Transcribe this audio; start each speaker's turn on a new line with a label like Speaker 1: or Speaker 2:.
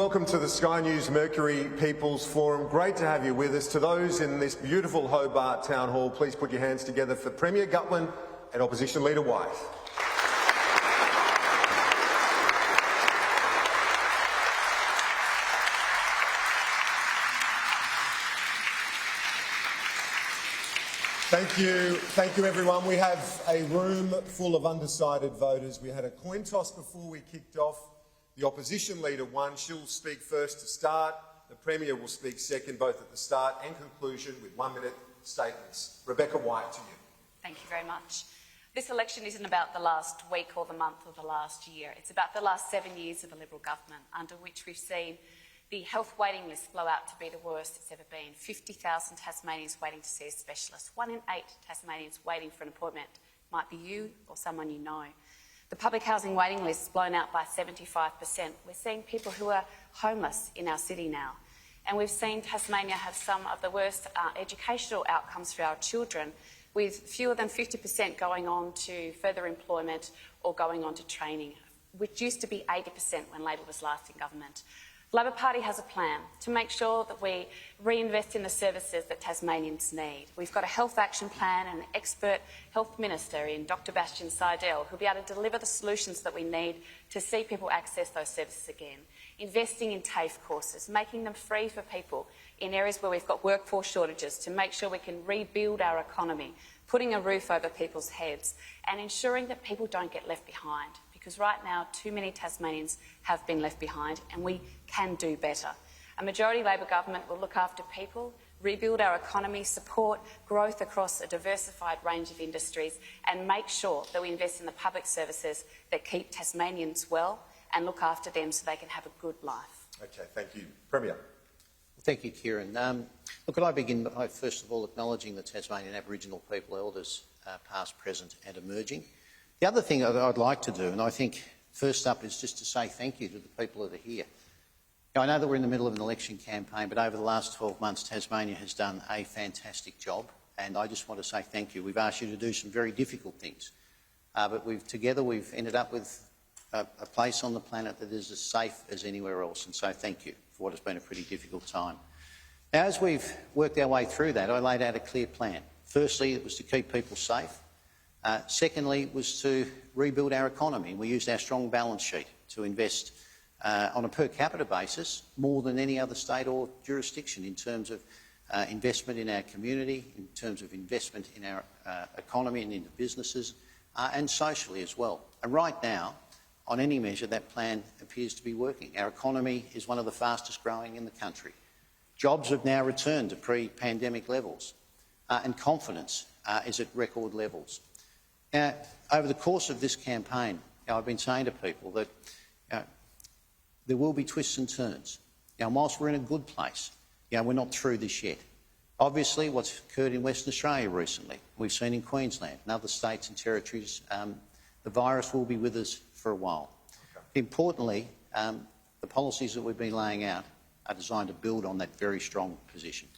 Speaker 1: Welcome to the Sky News Mercury People's Forum. Great to have you with us. To those in this beautiful Hobart Town Hall, please put your hands together for Premier Gutwein and Opposition Leader White. Thank you everyone. We have a room full of undecided voters. We had a coin toss before we kicked off. The Opposition Leader won. She'll speak first to start. The Premier will speak second, both at the start and conclusion, with 1-minute statements. Rebecca White, to you.
Speaker 2: Thank you very much. This election isn't about the last week or the month or the last year. It's about the last 7 years of a Liberal government, under which we've seen the health waiting list blow out to be the worst it's ever been. 50,000 Tasmanians waiting to see a specialist. 1 in 8 Tasmanians waiting for an appointment. Might be you or someone you know. The public housing waiting list is blown out by 75%. We're seeing people who are homeless in our city now. And we've seen Tasmania have some of the worst educational outcomes for our children, with fewer than 50% going on to further employment or going on to training, which used to be 80% when Labor was last in government. The Labor Party has a plan to make sure that we reinvest in the services that Tasmanians need. We've got a health action plan and an expert health minister in Dr Bastian Seidel who'll be able to deliver the solutions that we need to see people access those services again. Investing in TAFE courses, making them free for people in areas where we've got workforce shortages to make sure we can rebuild our economy, putting a roof over people's heads and ensuring that people don't get left behind. Because right now, too many Tasmanians have been left behind and we can do better. A majority Labor government will look after people, rebuild our economy, support growth across a diversified range of industries and make sure that we invest in the public services that keep Tasmanians well and look after them so they can have a good life.
Speaker 1: Okay, thank you. Premier.
Speaker 3: Thank you, Kieran. Look, could I begin by first of all acknowledging the Tasmanian Aboriginal people elders, past, present and emerging. The other thing I'd like to do, and I think first up, is just to say thank you to the people that are here. Now, I know that we're in the middle of an election campaign, but over the last 12 months, Tasmania has done a fantastic job, and I just want to say thank you. We've asked you to do some very difficult things, but together we've ended up with a place on the planet that is as safe as anywhere else, and so thank you for what has been a pretty difficult time. Now, as we've worked our way through that, I laid out a clear plan. Firstly, it was to keep people safe. Secondly, was to rebuild our economy. We used our strong balance sheet to invest on a per capita basis more than any other state or jurisdiction in terms of investment in our community, in terms of investment in our economy and into businesses, and socially as well. And right now, on any measure, that plan appears to be working. Our economy is one of the fastest growing in the country. Jobs have now returned to pre-pandemic levels, and confidence is at record levels. Now, over the course of this campaign, I've been saying to people that there will be twists and turns. Now, whilst we're in a good place, we're not through this yet. Obviously, what's occurred in Western Australia recently, we've seen in Queensland and other states and territories, the virus will be with us for a while. Okay. Importantly, the policies that we've been laying out are designed to build on that very strong position.